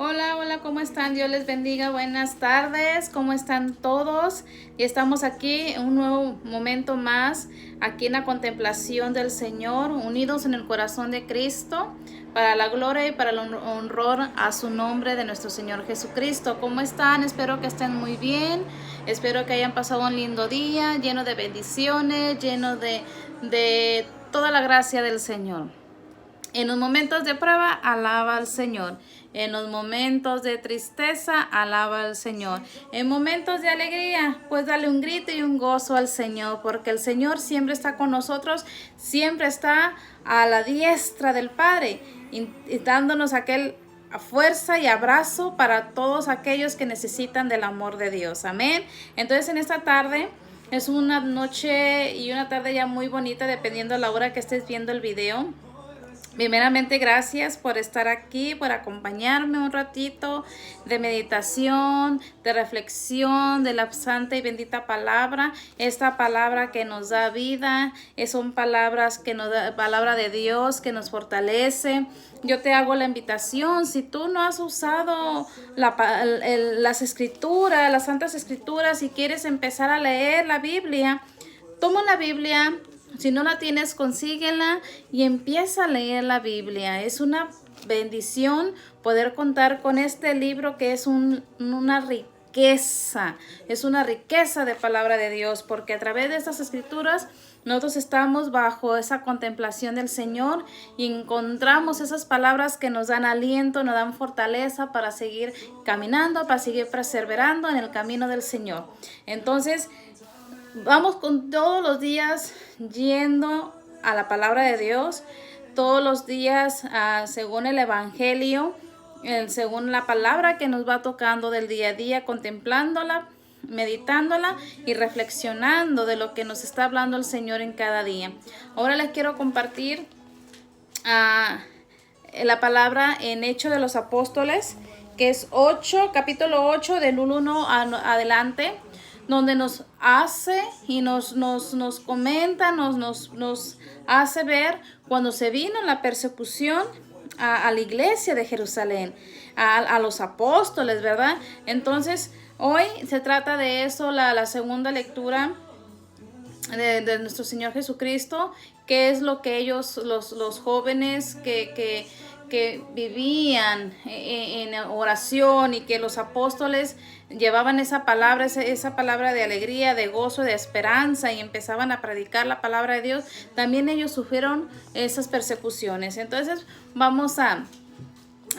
Hola, hola, ¿cómo están? Dios les bendiga, buenas tardes, ¿cómo están todos? Y estamos aquí en un nuevo momento más, aquí en la contemplación del Señor, unidos en el corazón de Cristo, para la gloria y para el honor a su nombre de nuestro Señor Jesucristo. ¿Cómo están? Espero que estén muy bien, espero que hayan pasado un lindo día, lleno de bendiciones, lleno de toda la gracia del Señor. En los momentos de prueba, alaba al Señor. En los momentos de tristeza, alaba al Señor. En momentos de alegría, pues dale un grito y un gozo al Señor, porque el Señor siempre está con nosotros, siempre está a la diestra del Padre, y dándonos aquel fuerza y abrazo para todos aquellos que necesitan del amor de Dios. Amén. Entonces en esta tarde es una noche y una tarde ya muy bonita, dependiendo de la hora que estés viendo el video. Primeramente, gracias por estar aquí, por acompañarme un ratito de meditación, de reflexión de la santa y bendita palabra. Esta palabra que nos da vida, son palabras que nos da, palabra de Dios que nos fortalece. Yo te hago la invitación, si tú no has usado las escrituras, las santas escrituras, y quieres empezar a leer la Biblia, toma la Biblia. Si no la tienes, consíguela y empieza a leer la Biblia. Es una bendición poder contar con este libro que es una riqueza. Es una riqueza de palabra de Dios, porque a través de estas escrituras nosotros estamos bajo esa contemplación del Señor y encontramos esas palabras que nos dan aliento, nos dan fortaleza para seguir caminando, para seguir perseverando en el camino del Señor. Entonces, vamos con todos los días yendo a la palabra de Dios, todos los días según el Evangelio, según la palabra que nos va tocando del día a día, contemplándola, meditándola y reflexionando de lo que nos está hablando el Señor en cada día. Ahora les quiero compartir la palabra en Hechos de los Apóstoles, que es capítulo 8 del 1 adelante, donde nos hace y nos comenta, nos hace ver cuando se vino la persecución a la iglesia de Jerusalén, a los apóstoles, ¿verdad? Entonces, hoy se trata de eso, la segunda lectura de nuestro Señor Jesucristo, que es lo que ellos, los jóvenes que vivían en oración, y que los apóstoles llevaban esa palabra de alegría, de gozo, de esperanza, y empezaban a predicar la palabra de Dios. También ellos sufrieron esas persecuciones. Entonces vamos a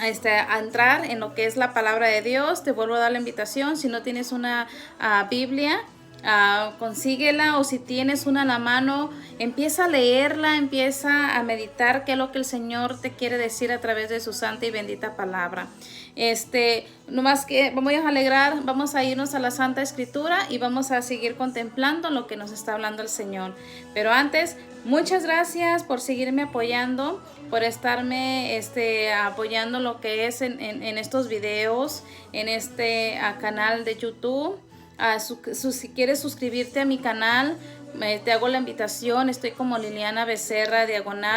entrar en lo que es la palabra de Dios. Te vuelvo a dar la invitación, si no tienes una Biblia, consíguela, o si tienes una a la mano, empieza a leerla, empieza a meditar qué es lo que el Señor te quiere decir a través de su santa y bendita palabra. Nomás que vamos a irnos a la Santa Escritura y vamos a seguir contemplando lo que nos está hablando el Señor. Pero antes, muchas gracias por seguirme apoyando, por estarme apoyando lo que es en estos videos, en este canal de YouTube. Si quieres suscribirte a mi canal, te hago la invitación. Estoy como Liliana Becerra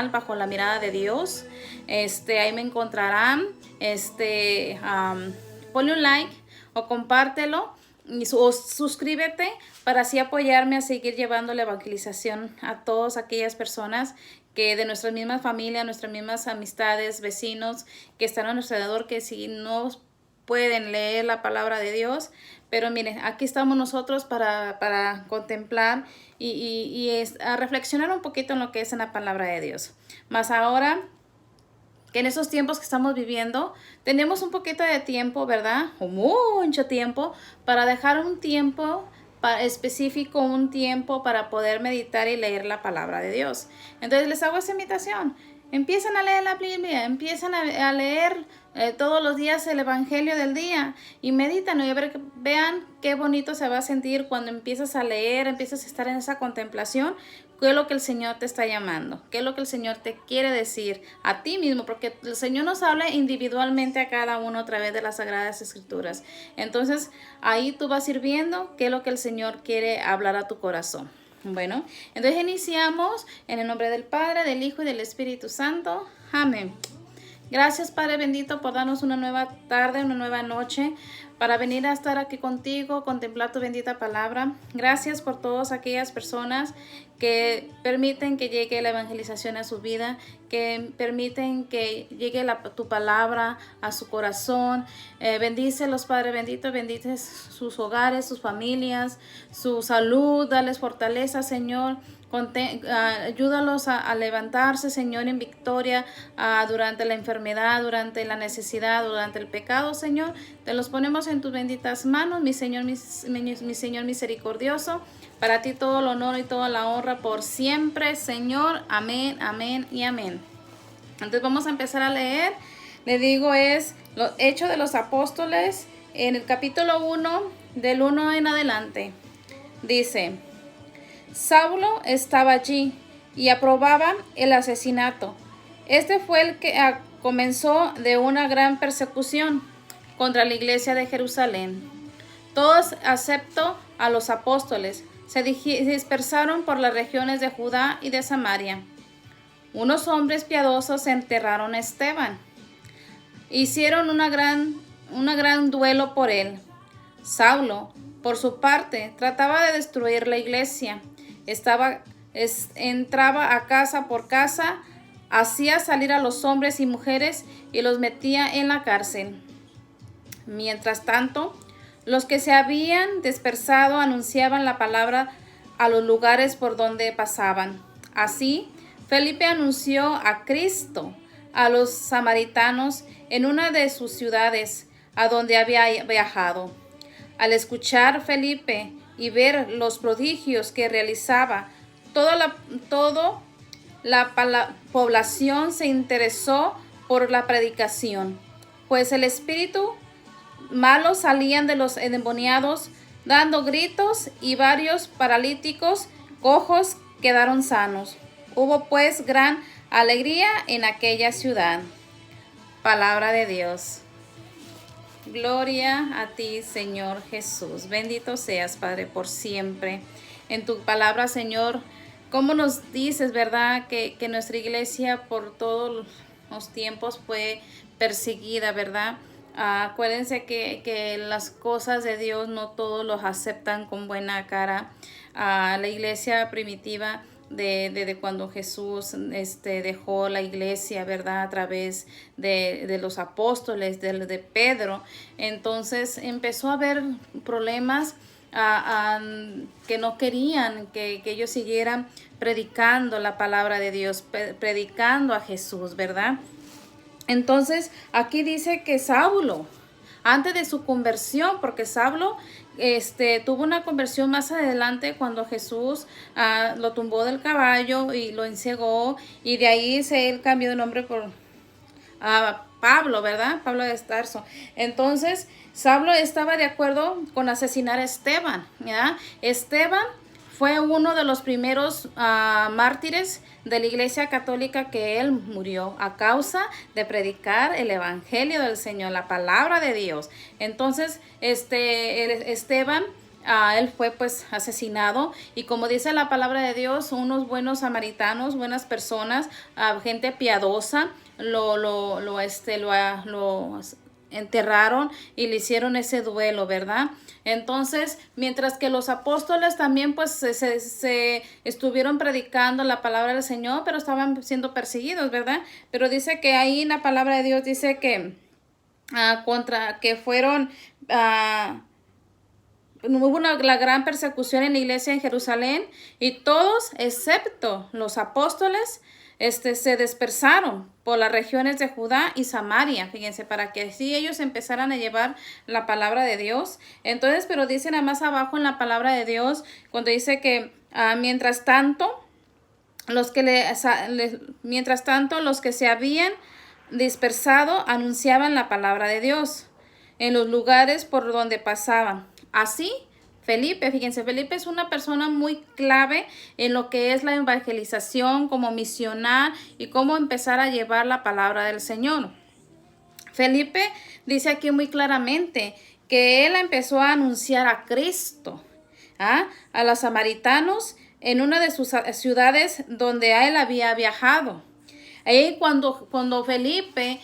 / bajo la mirada de Dios. Ahí me encontrarán. Ponle un like o compártelo, o suscríbete para así apoyarme a seguir llevando la evangelización a todas aquellas personas que de nuestra misma familia, nuestras mismas amistades, vecinos que están a nuestro alrededor, que si no pueden leer la palabra de Dios. Pero miren, aquí estamos nosotros para contemplar y a reflexionar un poquito en lo que es en la palabra de Dios. Más ahora que en esos tiempos que estamos viviendo, tenemos un poquito de tiempo, ¿verdad? O mucho tiempo, para dejar un tiempo específico, un tiempo para poder meditar y leer la palabra de Dios. Entonces les hago esa invitación. Empiezan a leer la Biblia, empiezan a leer todos los días el Evangelio del día y meditan y vean qué bonito se va a sentir cuando empiezas a leer, empiezas a estar en esa contemplación. ¿Qué es lo que el Señor te está llamando? ¿Qué es lo que el Señor te quiere decir a ti mismo? Porque el Señor nos habla individualmente a cada uno a través de las Sagradas Escrituras. Entonces ahí tú vas a ir viendo qué es lo que el Señor quiere hablar a tu corazón. Bueno, entonces iniciamos en el nombre del Padre, del Hijo y del Espíritu Santo. Amén. Gracias, Padre bendito, por darnos una nueva tarde, una nueva noche, para venir a estar aquí contigo, contemplar tu bendita palabra. Gracias por todas aquellas personas que permiten que llegue la evangelización a su vida, que permiten que llegue tu palabra a su corazón. Bendícelos, Padre bendito, bendice sus hogares, sus familias, su salud, dales fortaleza, Señor. Ayúdalos a levantarse, Señor, en victoria durante la enfermedad, durante la necesidad, durante el pecado, Señor. Te los ponemos en tus benditas manos, mi Señor, mi Señor misericordioso. Para ti todo el honor y toda la honra por siempre, Señor. Amén, amén y amén. Entonces vamos a empezar a leer. Le digo, es los Hechos de los Apóstoles, en el capítulo 1, del 1 en adelante. Dice: Saulo estaba allí y aprobaba el asesinato. Este fue el que comenzó de una gran persecución contra la iglesia de Jerusalén. Todos, excepto a los apóstoles, se dispersaron por las regiones de Judá y de Samaria. Unos hombres piadosos se enterraron a Esteban. Hicieron un gran duelo por él. Saulo, por su parte, trataba de destruir la iglesia. Entraba a casa por casa, hacía salir a los hombres y mujeres y los metía en la cárcel. Mientras tanto, los que se habían dispersado anunciaban la palabra a los lugares por donde pasaban. Así, Felipe anunció a Cristo a los samaritanos en una de sus ciudades a donde había viajado. Al escuchar Felipe y ver los prodigios que realizaba, toda la población se interesó por la predicación, pues el espíritu malo salían de los endemoniados dando gritos, y varios paralíticos cojos quedaron sanos. Hubo pues gran alegría en aquella ciudad. Palabra de Dios. Gloria a ti, Señor Jesús. Bendito seas, Padre, por siempre. En tu palabra, Señor, como nos dices, ¿verdad? Que nuestra iglesia por todos los tiempos fue perseguida, ¿verdad? Acuérdense que las cosas de Dios no todos los aceptan con buena cara. La iglesia primitiva de cuando Jesús dejó la iglesia, ¿verdad? A través de los apóstoles, de Pedro. Entonces empezó a haber problemas que no querían que ellos siguieran predicando la palabra de Dios, predicando a Jesús, ¿verdad? Entonces aquí dice que Saulo, antes de su conversión, porque Saulo tuvo una conversión más adelante cuando Jesús lo tumbó del caballo y lo encegó, y de ahí él cambió de nombre por Pablo, ¿verdad? Pablo de Tarso. Entonces Saulo estaba de acuerdo con asesinar a Esteban, ¿verdad? Esteban fue uno de los primeros mártires de la iglesia católica, que él murió a causa de predicar el evangelio del Señor, la palabra de Dios. Entonces, Esteban, él fue pues asesinado, y como dice la palabra de Dios, unos buenos samaritanos, buenas personas, gente piadosa, lo enterraron y le hicieron ese duelo, ¿verdad? Entonces, mientras que los apóstoles también pues se estuvieron predicando la palabra del Señor, pero estaban siendo perseguidos, ¿verdad? Pero dice que ahí en la palabra de Dios dice que hubo la gran persecución en la iglesia en Jerusalén, y todos excepto los apóstoles se dispersaron por las regiones de Judá y Samaria, fíjense, para que así ellos empezaran a llevar la palabra de Dios. Entonces, pero dicen más abajo en la palabra de Dios, cuando dice que mientras tanto los que se habían dispersado anunciaban la palabra de Dios en los lugares por donde pasaban. Así, Felipe, fíjense, Felipe es una persona muy clave en lo que es la evangelización, como misionar y cómo empezar a llevar la palabra del Señor. Felipe dice aquí muy claramente que él empezó a anunciar a Cristo, a los samaritanos en una de sus ciudades donde él había viajado. Ahí cuando Felipe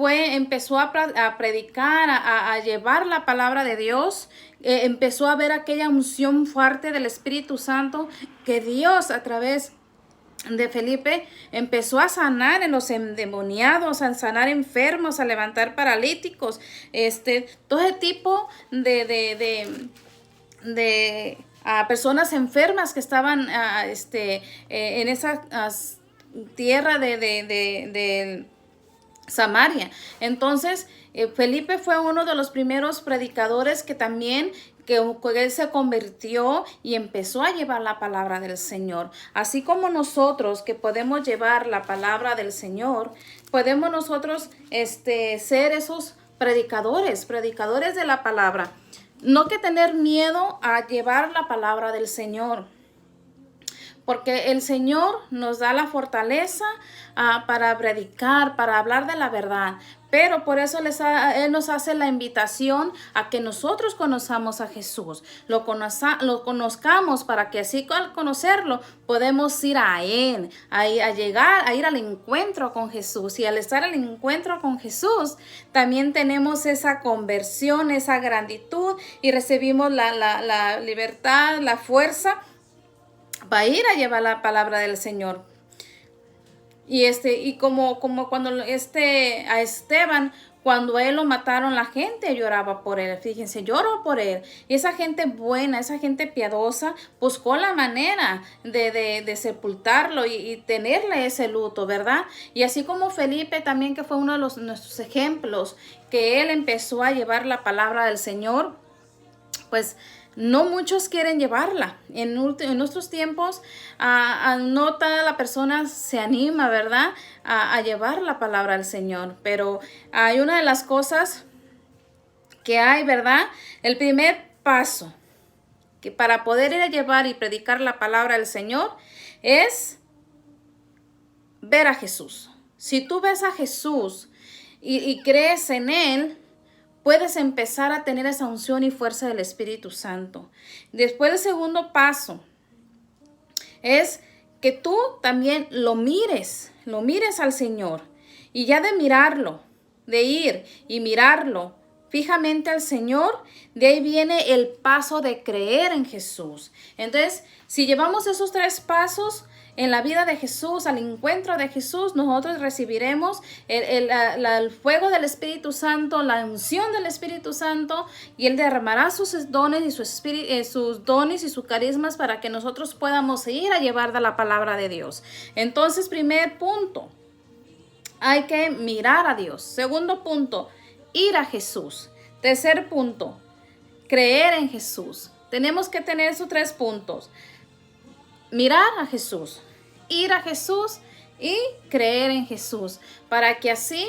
empezó a predicar, a llevar la palabra de Dios, empezó a ver aquella unción fuerte del Espíritu Santo que Dios a través de Felipe empezó a sanar en los endemoniados, a sanar enfermos, a levantar paralíticos, todo ese tipo de personas enfermas que estaban en esa tierra de Samaria. Entonces, Felipe fue uno de los primeros predicadores que también él se convirtió y empezó a llevar la palabra del Señor. Así como nosotros que podemos llevar la palabra del Señor, podemos nosotros ser esos predicadores de la palabra. No que tener miedo a llevar la palabra del Señor, porque el Señor nos da la fortaleza para predicar, para hablar de la verdad. Pero por eso Él nos hace la invitación a que nosotros conozcamos a Jesús, lo conozcamos para que así al conocerlo podemos ir a Él, a ir al encuentro con Jesús. Y al estar al encuentro con Jesús, también tenemos esa conversión, esa gratitud y recibimos la libertad, la fuerza para ir a llevar la palabra del Señor. Y como cuando a Esteban, cuando a él lo mataron, la gente lloraba por él. Fíjense, lloró por él. Y esa gente buena, esa gente piadosa, buscó la manera de sepultarlo y tenerle ese luto, ¿verdad? Y así como Felipe también, que fue uno de nuestros ejemplos, que él empezó a llevar la palabra del Señor, pues no muchos quieren llevarla. En nuestros tiempos, no toda la persona se anima, ¿verdad?, a llevar la palabra del Señor. Pero hay una de las cosas que hay, ¿verdad? El primer paso que para poder ir a llevar y predicar la palabra del Señor es ver a Jesús. Si tú ves a Jesús y crees en Él, puedes empezar a tener esa unción y fuerza del Espíritu Santo. Después, el segundo paso es que tú también lo mires al Señor. Y ya de mirarlo, de ir y mirarlo fijamente al Señor, de ahí viene el paso de creer en Jesús. Entonces, si llevamos esos 3 pasos en la vida de Jesús, al encuentro de Jesús, nosotros recibiremos el fuego del Espíritu Santo, la unción del Espíritu Santo, y Él derramará sus dones y sus dones y sus carismas para que nosotros podamos ir a llevar de la palabra de Dios. Entonces, primer punto, hay que mirar a Dios. Segundo punto, ir a Jesús. Tercer punto, creer en Jesús. Tenemos que tener esos 3 puntos. Mirar a Jesús, ir a Jesús y creer en Jesús, para que así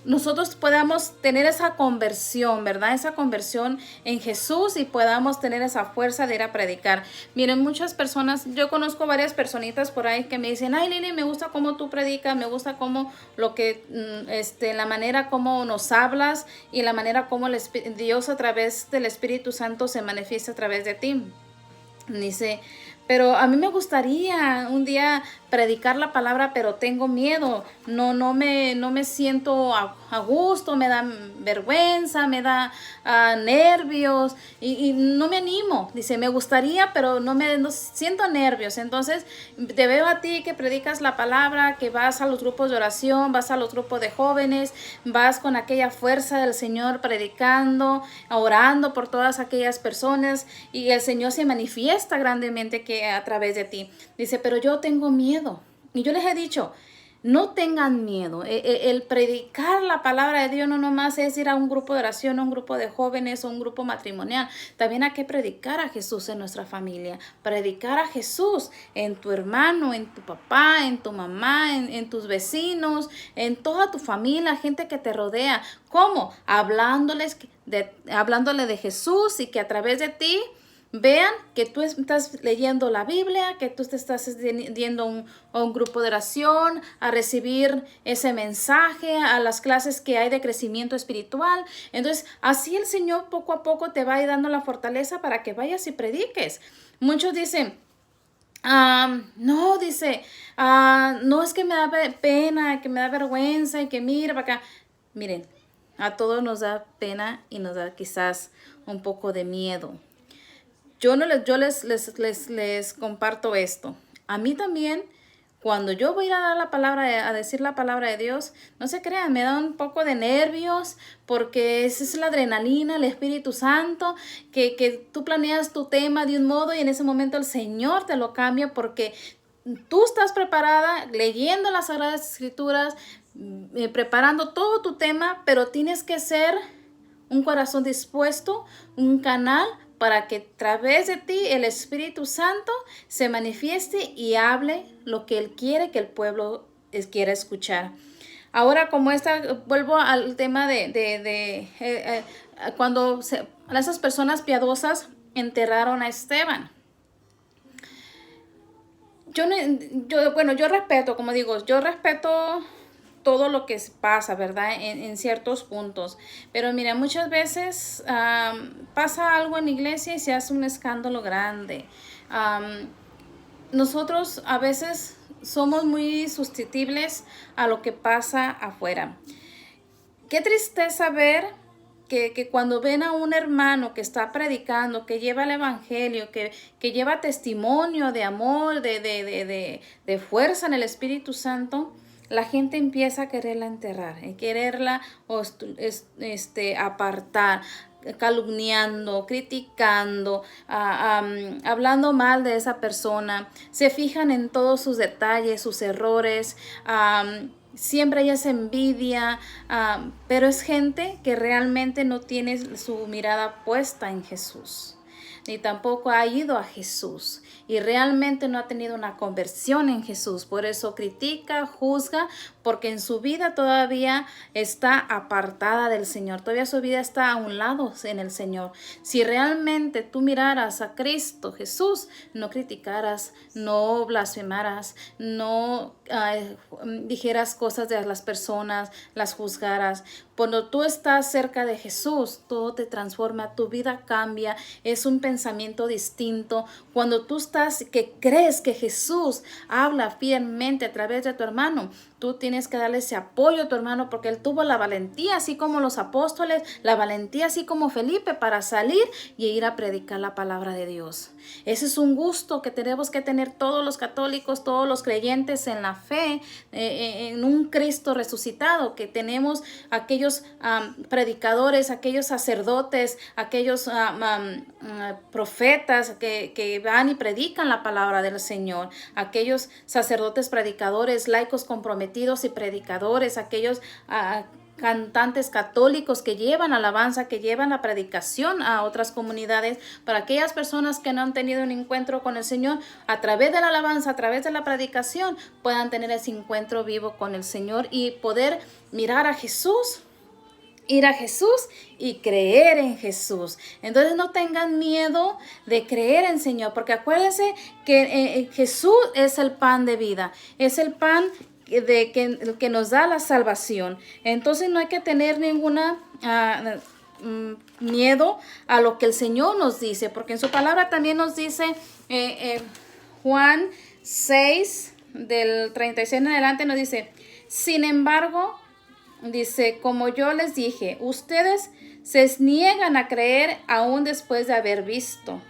nosotros podamos tener esa conversión, ¿verdad? Esa conversión en Jesús y podamos tener esa fuerza de ir a predicar. Miren, muchas personas, yo conozco varias personitas por ahí que me dicen, ay, Lili, me gusta cómo tú predicas, me gusta cómo la manera como nos hablas y la manera como Dios a través del Espíritu Santo se manifiesta a través de ti. Dice, pero a mí me gustaría un día predicar la palabra, pero tengo miedo, no me siento a gusto, me da vergüenza, me da nervios y no me animo. Dice, me gustaría, pero no siento nervios. Entonces te veo a ti que predicas la palabra, que vas a los grupos de oración, vas a los grupos de jóvenes, vas con aquella fuerza del Señor predicando, orando por todas aquellas personas, y el Señor se manifiesta grandemente a través de ti. Dice, pero yo tengo miedo. Y yo les he dicho, no tengan miedo. El predicar la palabra de Dios no nomás es ir a un grupo de oración, a un grupo de jóvenes o un grupo matrimonial. También hay que predicar a Jesús en nuestra familia. Predicar a Jesús en tu hermano, en tu papá, en tu mamá, en tus vecinos, en toda tu familia, gente que te rodea. ¿Cómo? Hablándole de Jesús, y que a través de ti vean que tú estás leyendo la Biblia, que tú te estás yendo a un grupo de oración, a recibir ese mensaje, a las clases que hay de crecimiento espiritual. Entonces, así el Señor poco a poco te va a ir dando la fortaleza para que vayas y prediques. Muchos dicen, no es que me da pena, que me da vergüenza y que mira para acá. miren, a todos nos da pena y nos da quizás un poco de miedo. Yo les comparto esto. A mí también, cuando yo voy a dar la palabra, a decir la palabra de Dios, no se crean, me da un poco de nervios porque esa es la adrenalina, el Espíritu Santo, que tú planeas tu tema de un modo y en ese momento el Señor te lo cambia porque tú estás preparada, leyendo las Sagradas Escrituras, preparando todo tu tema, pero tienes que ser un corazón dispuesto, un canal para que a través de ti el Espíritu Santo se manifieste y hable lo que Él quiere que el pueblo quiera escuchar. Ahora, vuelvo al tema cuando esas personas piadosas enterraron a Esteban. Yo respeto, como digo, yo respeto todo lo que pasa, ¿verdad? En ciertos puntos. Pero mira, muchas veces pasa algo en la iglesia y se hace un escándalo grande. Nosotros a veces somos muy susceptibles a lo que pasa afuera. Qué tristeza ver que cuando ven a un hermano que está predicando, que lleva el evangelio, que lleva testimonio de amor, de fuerza en el Espíritu Santo, la gente empieza a quererla enterrar, a quererla apartar, calumniando, criticando, hablando mal de esa persona. Se fijan en todos sus detalles, sus errores. Siempre hay esa envidia, pero es gente que realmente no tiene su mirada puesta en Jesús, ni tampoco ha ido a Jesús y realmente no ha tenido una conversión en Jesús. Por eso critica, juzga, porque en su vida todavía está apartada del Señor. Todavía su vida está a un lado en el Señor. Si realmente tú miraras a Cristo Jesús, no criticaras, no blasfemaras, no dijeras cosas de las personas, las juzgaras. Cuando tú estás cerca de Jesús, todo te transforma, tu vida cambia, es un pensamiento distinto. Cuando tú que crees que Jesús habla fielmente a través de tu hermano, tú tienes que darle ese apoyo a tu hermano porque él tuvo la valentía, así como los apóstoles, la valentía, así como Felipe, para salir y ir a predicar la palabra de Dios. Ese es un gusto que tenemos que tener todos los católicos, todos los creyentes en la fe, en un Cristo resucitado, que tenemos aquellos predicadores, aquellos sacerdotes, aquellos profetas que van y predican la palabra del Señor, aquellos sacerdotes predicadores, laicos comprometidos y predicadores, aquellos cantantes católicos que llevan alabanza, que llevan la predicación a otras comunidades, para aquellas personas que no han tenido un encuentro con el Señor, a través de la alabanza, a través de la predicación, puedan tener ese encuentro vivo con el Señor y poder mirar a Jesús, ir a Jesús y creer en Jesús. Entonces no tengan miedo de creer en el Señor, porque acuérdense que Jesús es el pan de vida, es el pan que nos da la salvación. Entonces no hay que tener ninguna miedo a lo que el Señor nos dice, porque en su palabra también nos dice Juan 6 del 36 en adelante, nos dice: sin embargo, dice, como yo les dije, ustedes se niegan a creer aún después de haber visto.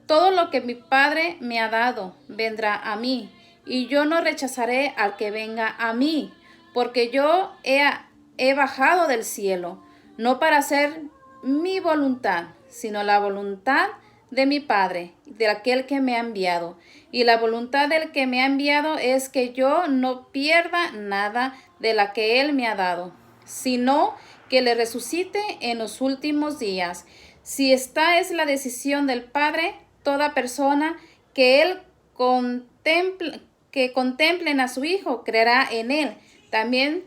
Todo lo que mi Padre me ha dado vendrá a mí, y yo no rechazaré al que venga a mí, porque yo he bajado del cielo, no para hacer mi voluntad, sino la voluntad de mi Padre, de aquel que me ha enviado. Y la voluntad del que me ha enviado es que yo no pierda nada de la que Él me ha dado, sino que le resucite en los últimos días. Si esta es la decisión del Padre, toda persona que contemplen a su Hijo creerá en Él, también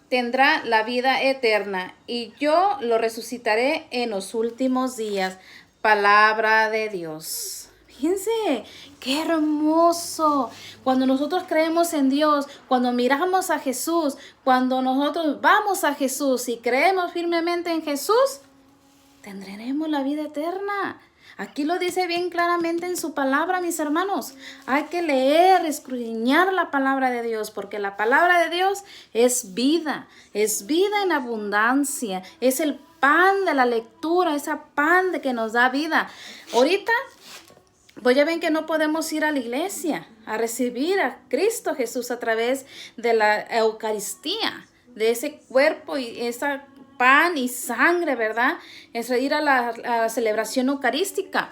tendrá la vida eterna, y yo lo resucitaré en los últimos días. Palabra de Dios. Fíjense, qué hermoso. Cuando nosotros creemos en Dios, cuando miramos a Jesús, cuando nosotros vamos a Jesús y creemos firmemente en Jesús, tendremos la vida eterna. Aquí lo dice bien claramente en su palabra, mis hermanos. Hay que leer, escudriñar la palabra de Dios, porque la palabra de Dios es vida en abundancia, es el pan de la lectura, ese pan de que nos da vida. Ahorita, pues ya ven que no podemos ir a la iglesia a recibir a Cristo Jesús a través de la Eucaristía, de ese cuerpo y esa pan y sangre, ¿verdad? Es ir a la celebración eucarística.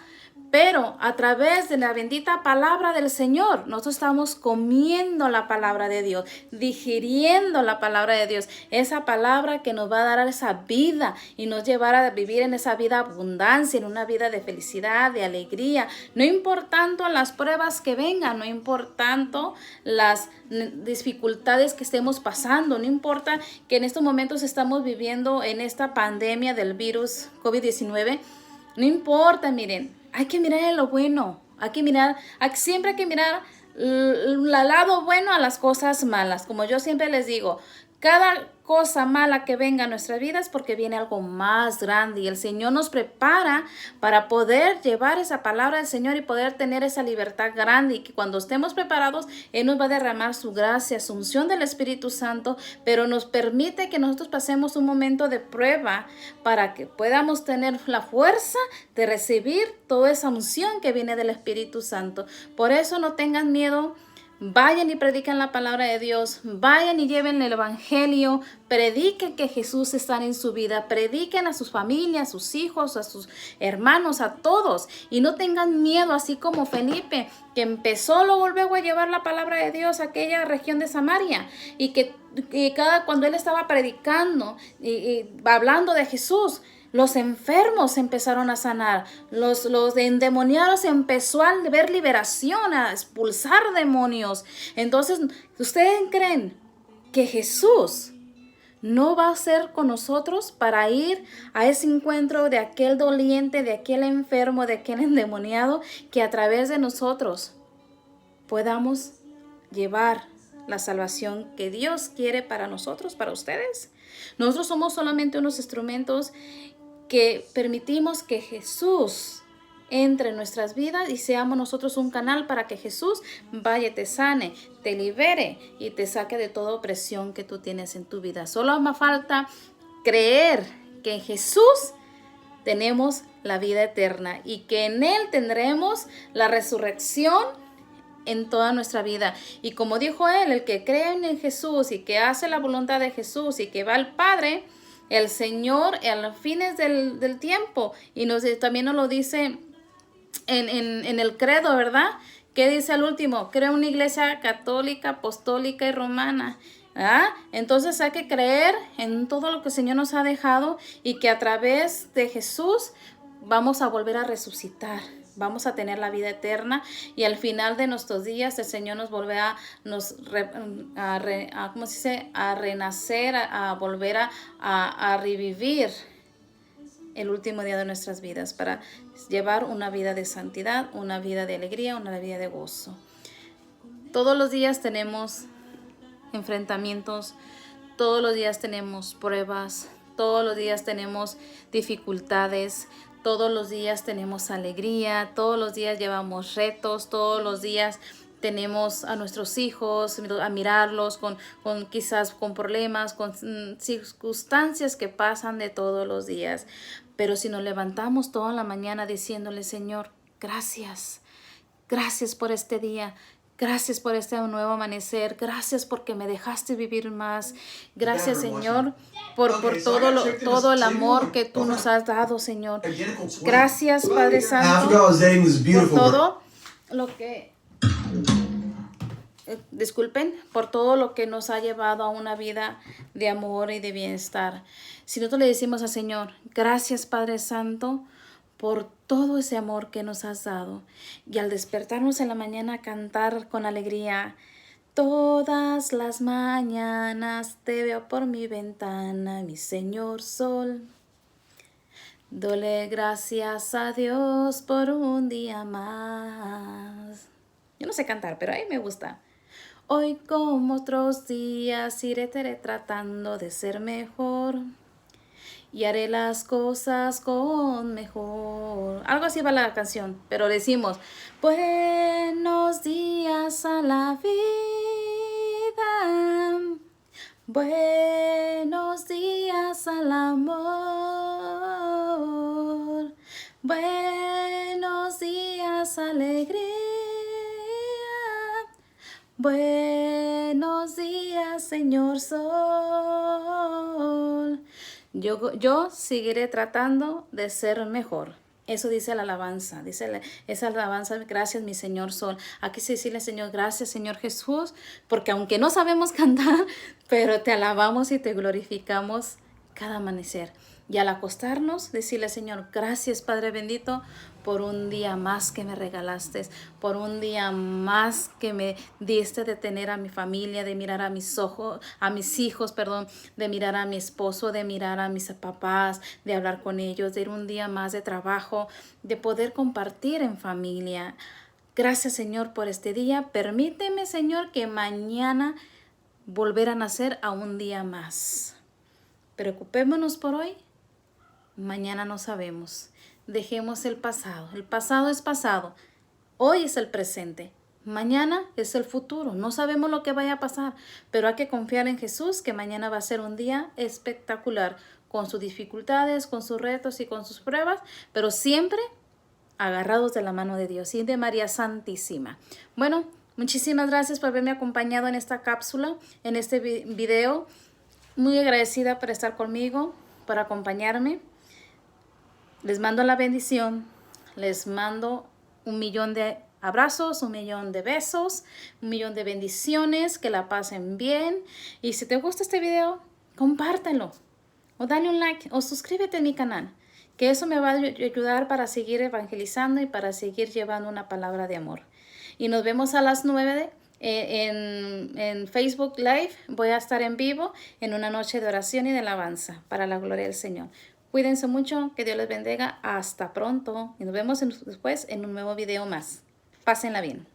Pero a través de la bendita palabra del Señor, nosotros estamos comiendo la palabra de Dios, digiriendo la palabra de Dios, esa palabra que nos va a dar esa vida y nos llevará a vivir en esa vida abundancia, en una vida de felicidad, de alegría, no importando las pruebas que vengan, no importando las dificultades que estemos pasando, no importa que en estos momentos estamos viviendo en esta pandemia del virus COVID-19, no importa, miren. Hay que mirar en lo bueno, siempre hay que mirar el lado bueno a las cosas malas. Como yo siempre les digo, cada cosa mala que venga a nuestras vidas porque viene algo más grande y el Señor nos prepara para poder llevar esa palabra del Señor y poder tener esa libertad grande, y que cuando estemos preparados Él nos va a derramar su gracia, su unción del Espíritu Santo, pero nos permite que nosotros pasemos un momento de prueba para que podamos tener la fuerza de recibir toda esa unción que viene del Espíritu Santo. Por eso no tengan miedo. Vayan y prediquen la palabra de Dios, vayan y lleven el evangelio, prediquen que Jesús está en su vida, prediquen a sus familias, a sus hijos, a sus hermanos, a todos, y no tengan miedo, así como Felipe, que empezó luego a llevar la palabra de Dios a aquella región de Samaria, y cuando él estaba predicando y hablando de Jesús, los enfermos empezaron a sanar, los endemoniados empezó a ver liberación, a expulsar demonios. Entonces, ¿ustedes creen que Jesús no va a ser con nosotros para ir a ese encuentro de aquel doliente, de aquel enfermo, de aquel endemoniado, que a través de nosotros podamos llevar la salvación que Dios quiere para nosotros, para ustedes? Nosotros somos solamente unos instrumentos que permitimos que Jesús entre en nuestras vidas y seamos nosotros un canal para que Jesús vaya, te sane, te libere y te saque de toda opresión que tú tienes en tu vida. Solo me falta creer que en Jesús tenemos la vida eterna y que en Él tendremos la resurrección en toda nuestra vida. Y como dijo Él, el que cree en Jesús y que hace la voluntad de Jesús y que va al Padre, el Señor a los fines del tiempo, y también nos lo dice en el credo, ¿verdad? ¿Qué dice al último? Creo en una iglesia católica, apostólica y romana. Entonces hay que creer en todo lo que el Señor nos ha dejado y que a través de Jesús vamos a volver a resucitar. Vamos a tener la vida eterna y al final de nuestros días el Señor nos volverá a renacer, a volver a revivir el último día de nuestras vidas para llevar una vida de santidad, una vida de alegría, una vida de gozo. Todos los días tenemos enfrentamientos, todos los días tenemos pruebas, todos los días tenemos dificultades, todos los días tenemos alegría, todos los días llevamos retos, todos los días tenemos a nuestros hijos, a mirarlos quizás con problemas, con circunstancias que pasan de todos los días. Pero si nos levantamos toda la mañana diciéndole, Señor, gracias, gracias por este día. Gracias por este nuevo amanecer. Gracias porque me dejaste vivir más. Gracias, Señor, por todo el amor que tú nos has dado, Señor. Gracias, Padre Santo, por todo lo que... por todo lo que nos ha llevado a una vida de amor y de bienestar. Si nosotros le decimos al Señor, gracias, Padre Santo, por todo ese amor que nos has dado. Y al despertarnos en la mañana a cantar con alegría, todas las mañanas te veo por mi ventana, mi Señor Sol. Dole gracias a Dios por un día más. Yo no sé cantar, pero a mí me gusta. Hoy como otros días iré tratando de ser mejor. y haré las cosas con mejor. Algo así va la canción, pero decimos, buenos días a la vida, buenos días al amor, buenos días alegría, buenos días Señor Sol. Yo seguiré tratando de ser mejor. Eso dice la alabanza, esa alabanza, gracias mi Señor Sol. Aquí se dice, Señor, gracias Señor Jesús, porque aunque no sabemos cantar, pero te alabamos y te glorificamos cada amanecer. Y al acostarnos, decirle, Señor, gracias Padre bendito, por un día más que me regalaste, por un día más que me diste de tener a mi familia, de mirar a mis hijos, de mirar a mi esposo, de mirar a mis papás, de hablar con ellos, de ir un día más de trabajo, de poder compartir en familia. Gracias, Señor, por este día. Permíteme, Señor, que mañana volver a nacer a un día más. Preocupémonos por hoy. Mañana no sabemos. Dejemos el pasado. El pasado es pasado. Hoy es el presente. Mañana es el futuro. No sabemos lo que vaya a pasar, pero hay que confiar en Jesús, que mañana va a ser un día espectacular, con sus dificultades, con sus retos y con sus pruebas, pero siempre agarrados de la mano de Dios y de María Santísima. Bueno, muchísimas gracias por haberme acompañado en esta cápsula, en este video. Muy agradecida por estar conmigo, por acompañarme. Les mando la bendición, les mando 1,000,000 de abrazos, 1,000,000 de besos, 1,000,000 de bendiciones, que la pasen bien. Y si te gusta este video, compártelo, o dale un like, o suscríbete a mi canal, que eso me va a ayudar para seguir evangelizando y para seguir llevando una palabra de amor. Y nos vemos a las 9 en Facebook Live. Voy a estar en vivo en una noche de oración y de alabanza para la gloria del Señor. Cuídense mucho, que Dios les bendiga. Hasta pronto y nos vemos después en un nuevo video más. Pásenla bien.